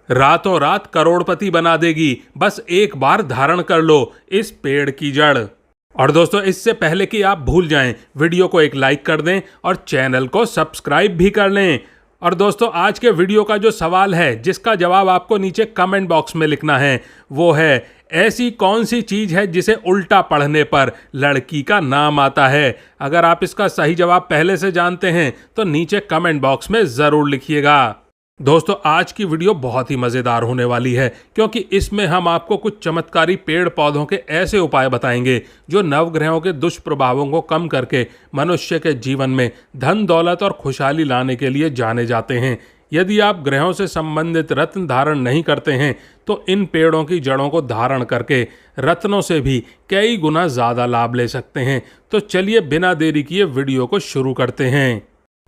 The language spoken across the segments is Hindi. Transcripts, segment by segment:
रातों रात करोड़पति बना देगी, बस एक बार धारण कर लो इस पेड़ की जड़। और दोस्तों, इससे पहले कि आप भूल जाएं, वीडियो को एक लाइक कर दें और चैनल को सब्सक्राइब भी कर लें। और दोस्तों, आज के वीडियो का जो सवाल है, जिसका जवाब आपको नीचे कमेंट बॉक्स में लिखना है, वो है ऐसी कौन सी चीज है जिसे उल्टा पढ़ने पर लड़की का नाम आता है। अगर आप इसका सही जवाब पहले से जानते हैं तो नीचे कमेंट बॉक्स में जरूर लिखिएगा। दोस्तों, आज की वीडियो बहुत ही मज़ेदार होने वाली है, क्योंकि इसमें हम आपको कुछ चमत्कारी पेड़ पौधों के ऐसे उपाय बताएंगे जो नवग्रहों के दुष्प्रभावों को कम करके मनुष्य के जीवन में धन दौलत और खुशहाली लाने के लिए जाने जाते हैं। यदि आप ग्रहों से संबंधित रत्न धारण नहीं करते हैं तो इन पेड़ों की जड़ों को धारण करके रत्नों से भी कई गुना ज़्यादा लाभ ले सकते हैं। तो चलिए बिना देरी किए वीडियो को शुरू करते हैं।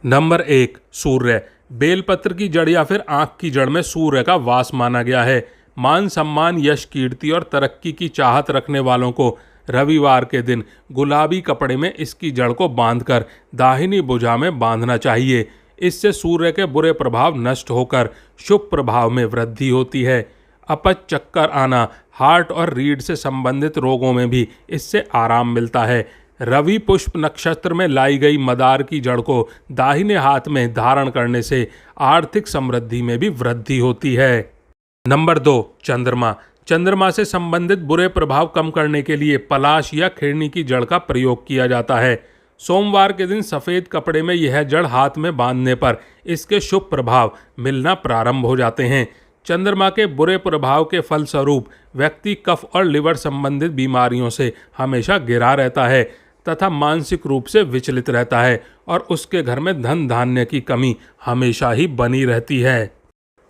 नंबर 1, सूर्य। बेलपत्र की जड़ या फिर आंख की जड़ में सूर्य का वास माना गया है। मान सम्मान, यश, कीर्ति और तरक्की की चाहत रखने वालों को रविवार के दिन गुलाबी कपड़े में इसकी जड़ को बांधकर दाहिनी भुजा में बांधना चाहिए। इससे सूर्य के बुरे प्रभाव नष्ट होकर शुभ प्रभाव में वृद्धि होती है। अपच, चक्कर आना, हार्ट और रीढ़ से संबंधित रोगों में भी इससे आराम मिलता है। रवि पुष्प नक्षत्र में लाई गई मदार की जड़ को दाहिने हाथ में धारण करने से आर्थिक समृद्धि में भी वृद्धि होती है। नंबर 2, चंद्रमा। चंद्रमा से संबंधित बुरे प्रभाव कम करने के लिए पलाश या खैरनी की जड़ का प्रयोग किया जाता है। सोमवार के दिन सफ़ेद कपड़े में यह जड़ हाथ में बांधने पर इसके शुभ प्रभाव मिलना प्रारंभ हो जाते हैं। चंद्रमा के बुरे प्रभाव के फलस्वरूप व्यक्ति कफ और लिवर संबंधित बीमारियों से हमेशा घिरा रहता है तथा मानसिक रूप से विचलित रहता है और उसके घर में धन धान्य की कमी हमेशा ही बनी रहती है।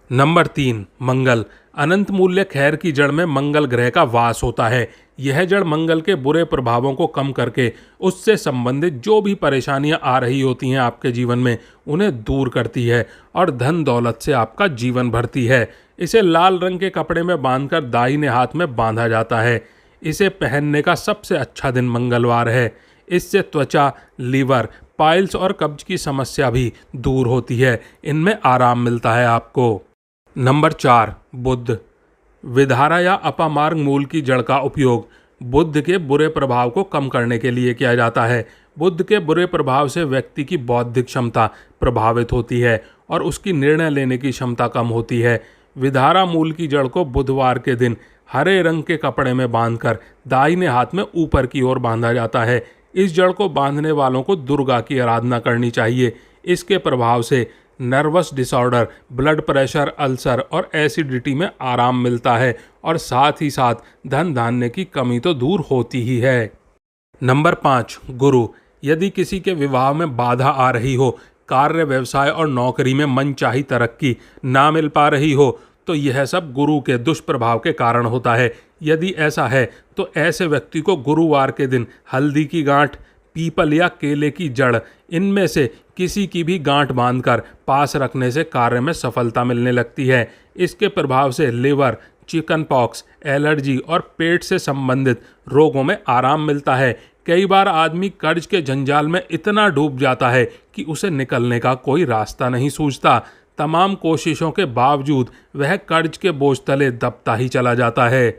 नंबर 3, मंगल। अनंत मूल्य खैर की जड़ में मंगल ग्रह का वास होता है। यह जड़ मंगल के बुरे प्रभावों को कम करके उससे संबंधित जो भी परेशानियां आ रही होती हैं आपके जीवन में, उन्हें दूर करती है और धन दौलत से आपका जीवन भरती है। इसे लाल रंग के कपड़े में बांधकर दाहिने हाथ में बांधा जाता है। इसे पहनने का सबसे अच्छा दिन मंगलवार है। इससे त्वचा, लीवर, पाइल्स और कब्ज की समस्या भी दूर होती है। इनमें आराम मिलता है आपको। नंबर 4, बुध। विधारा या अपामार्ग मूल की जड़ का उपयोग बुध के बुरे प्रभाव को कम करने के लिए किया जाता है। बुध के बुरे प्रभाव से व्यक्ति की बौद्धिक क्षमता प्रभावित होती है और उसकी निर्णय लेने की क्षमता कम होती है। विधारा मूल की जड़ को बुधवार के दिन हरे रंग के कपड़े में बांधकर दाहिने हाथ में ऊपर की ओर बांधा जाता है। इस जड़ को बांधने वालों को दुर्गा की आराधना करनी चाहिए। इसके प्रभाव से nervous disorder, blood pressure, ulcer और एसिडिटी में आराम मिलता है और साथ ही साथ धन धान्य की कमी तो दूर होती ही है। नंबर 5, गुरु। यदि किसी के विवाह में बाधा आ रही हो, कार्य, व्यवसाय और नौकरी में मनचाही तरक्की ना मिल पा रही हो, तो यह सब गुरु के दुष्प्रभाव के कारण होता है। यदि ऐसा है तो ऐसे व्यक्ति को गुरुवार के दिन हल्दी की गांठ, पीपल या केले की जड़, इनमें से किसी की भी गांठ बांधकर पास रखने से कार्य में सफलता मिलने लगती है। इसके प्रभाव से लिवर, चिकन पॉक्स, एलर्जी और पेट से संबंधित रोगों में आराम मिलता है। कई बार आदमी कर्ज के जंजाल में इतना डूब जाता है कि उसे निकलने का कोई रास्ता नहीं सूझता। तमाम कोशिशों के बावजूद वह कर्ज के बोझ तले दबता ही चला जाता है।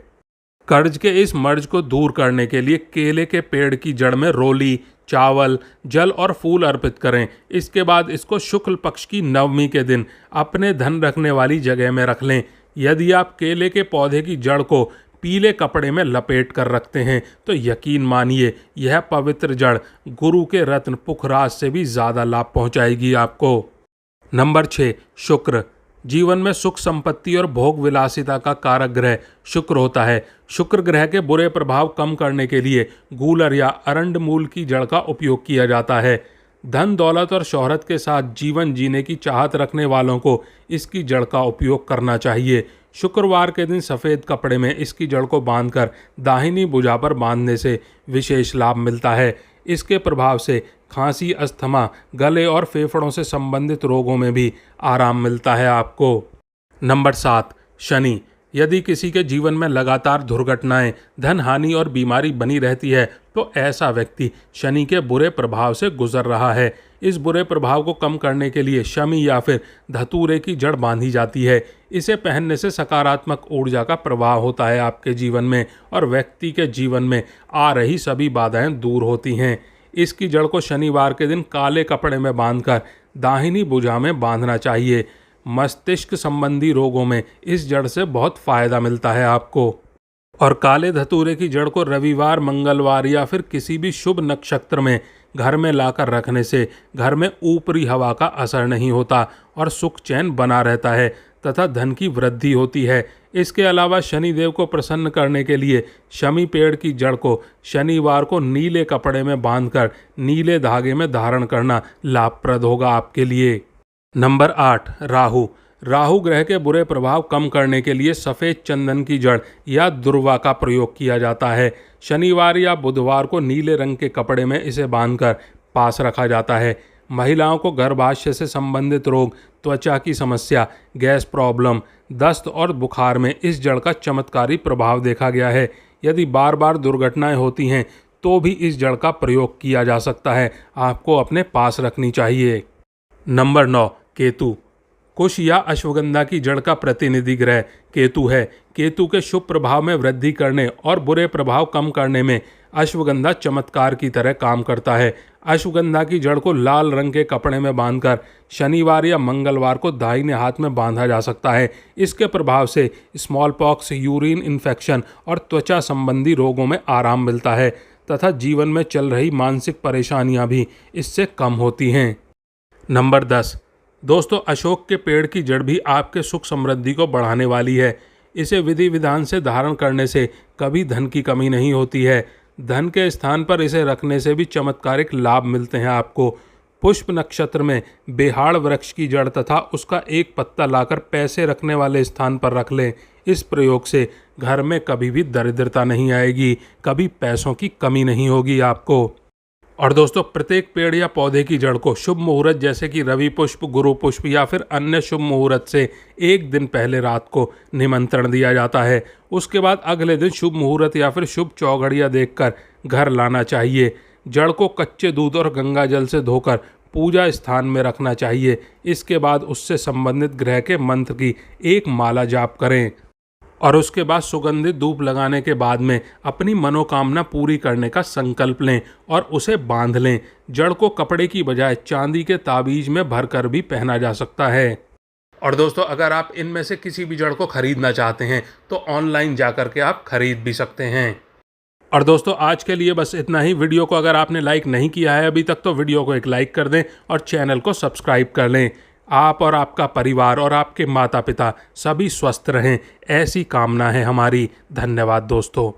कर्ज के इस मर्ज को दूर करने के लिए केले के पेड़ की जड़ में रोली, चावल, जल और फूल अर्पित करें। इसके बाद इसको शुक्ल पक्ष की नवमी के दिन अपने धन रखने वाली जगह में रख लें। यदि आप केले के पौधे की जड़ को पीले कपड़े में लपेट कर रखते हैं तो यकीन मानिए यह पवित्र जड़ गुरु के रत्न पुखराज से भी ज़्यादा लाभ पहुंचाएगी आपको। नंबर 6, शुक्र। जीवन में सुख, संपत्ति और भोग विलासिता का कारक ग्रह शुक्र होता है। शुक्र ग्रह के बुरे प्रभाव कम करने के लिए गूलर या अरंड मूल की जड़ का उपयोग किया जाता है। धन दौलत और शोहरत के साथ जीवन जीने की चाहत रखने वालों को इसकी जड़ का उपयोग करना चाहिए। शुक्रवार के दिन सफ़ेद कपड़े में इसकी जड़ को बांधकर दाहिनी भुजा पर बांधने से विशेष लाभ मिलता है। इसके प्रभाव से खांसी, अस्थमा, गले और फेफड़ों से संबंधित रोगों में भी आराम मिलता है आपको। नंबर 7, शनि। यदि किसी के जीवन में लगातार दुर्घटनाएं, धन हानि और बीमारी बनी रहती है तो ऐसा व्यक्ति शनि के बुरे प्रभाव से गुजर रहा है। इस बुरे प्रभाव को कम करने के लिए शमी या फिर धतूरे की जड़ बांधी जाती है। इसे पहनने से सकारात्मक ऊर्जा का प्रवाह होता है आपके जीवन में और व्यक्ति के जीवन में आ रही सभी बाधाएं दूर होती हैं। इसकी जड़ को शनिवार के दिन काले कपड़े में बांधकर दाहिनी भुजा में बांधना चाहिए। मस्तिष्क संबंधी रोगों में इस जड़ से बहुत फायदा मिलता है आपको। और काले धतूरे की जड़ को रविवार, मंगलवार या फिर किसी भी शुभ नक्षत्र में घर में लाकर रखने से घर में ऊपरी हवा का असर नहीं होता और सुख चैन बना रहता है तथा धन की वृद्धि होती है। इसके अलावा शनिदेव को प्रसन्न करने के लिए शमी पेड़ की जड़ को शनिवार को नीले कपड़े में बांधकर नीले धागे में धारण करना लाभप्रद होगा आपके लिए। नंबर 8, राहु। राहु ग्रह के बुरे प्रभाव कम करने के लिए सफ़ेद चंदन की जड़ या दुर्वा का प्रयोग किया जाता है। शनिवार या बुधवार को नीले रंग के कपड़े में इसे बांधकर पास रखा जाता है। महिलाओं को गर्भाशय से संबंधित रोग, त्वचा की समस्या, गैस प्रॉब्लम, दस्त और बुखार में इस जड़ का चमत्कारी प्रभाव देखा गया है। यदि बार बार दुर्घटनाएं होती हैं तो भी इस जड़ का प्रयोग किया जा सकता है। आपको अपने पास रखनी चाहिए। नंबर 9, केतु। कुश या अश्वगंधा की जड़ का प्रतिनिधि ग्रह केतु है। केतु के शुभ प्रभाव में वृद्धि करने और बुरे प्रभाव कम करने में अश्वगंधा चमत्कार की तरह काम करता है। अश्वगंधा की जड़ को लाल रंग के कपड़े में बांधकर शनिवार या मंगलवार को दाहिने हाथ में बांधा जा सकता है। इसके प्रभाव से स्मॉल पॉक्स, यूरिन इन्फेक्शन और त्वचा संबंधी रोगों में आराम मिलता है तथा जीवन में चल रही मानसिक परेशानियां भी इससे कम होती हैं। नंबर 10, दोस्तों, अशोक के पेड़ की जड़ भी आपके सुख समृद्धि को बढ़ाने वाली है। इसे विधि विधान से धारण करने से कभी धन की कमी नहीं होती है। धन के स्थान पर इसे रखने से भी चमत्कारिक लाभ मिलते हैं आपको। पुष्प नक्षत्र में बेहाड़ वृक्ष की जड़ तथा उसका एक पत्ता लाकर पैसे रखने वाले स्थान पर रख लें। इस प्रयोग से घर में कभी भी दरिद्रता नहीं आएगी, कभी पैसों की कमी नहीं होगी आपको। और दोस्तों, प्रत्येक पेड़ या पौधे की जड़ को शुभ मुहूर्त जैसे कि रवि पुष्प, गुरु पुष्प या फिर अन्य शुभ मुहूर्त से एक दिन पहले रात को निमंत्रण दिया जाता है। उसके बाद अगले दिन शुभ मुहूर्त या फिर शुभ चौघड़ियाँ देखकर घर लाना चाहिए। जड़ को कच्चे दूध और गंगा जल से धोकर पूजा स्थान में रखना चाहिए। इसके बाद उससे संबंधित ग्रह के मंत्र की एक माला जाप करें और उसके बाद सुगंधित धूप लगाने के बाद में अपनी मनोकामना पूरी करने का संकल्प लें और उसे बांध लें। जड़ को कपड़े की बजाय चांदी के ताबीज में भरकर भी पहना जा सकता है। और दोस्तों, अगर आप इनमें से किसी भी जड़ को खरीदना चाहते हैं तो ऑनलाइन जाकर के आप खरीद भी सकते हैं। और दोस्तों, आज के लिए बस इतना ही। वीडियो को अगर आपने लाइक नहीं किया है अभी तक तो वीडियो को एक लाइक कर दें और चैनल को सब्सक्राइब कर लें। आप और आपका परिवार और आपके माता पिता सभी स्वस्थ रहें, ऐसी कामना है हमारी। धन्यवाद दोस्तों।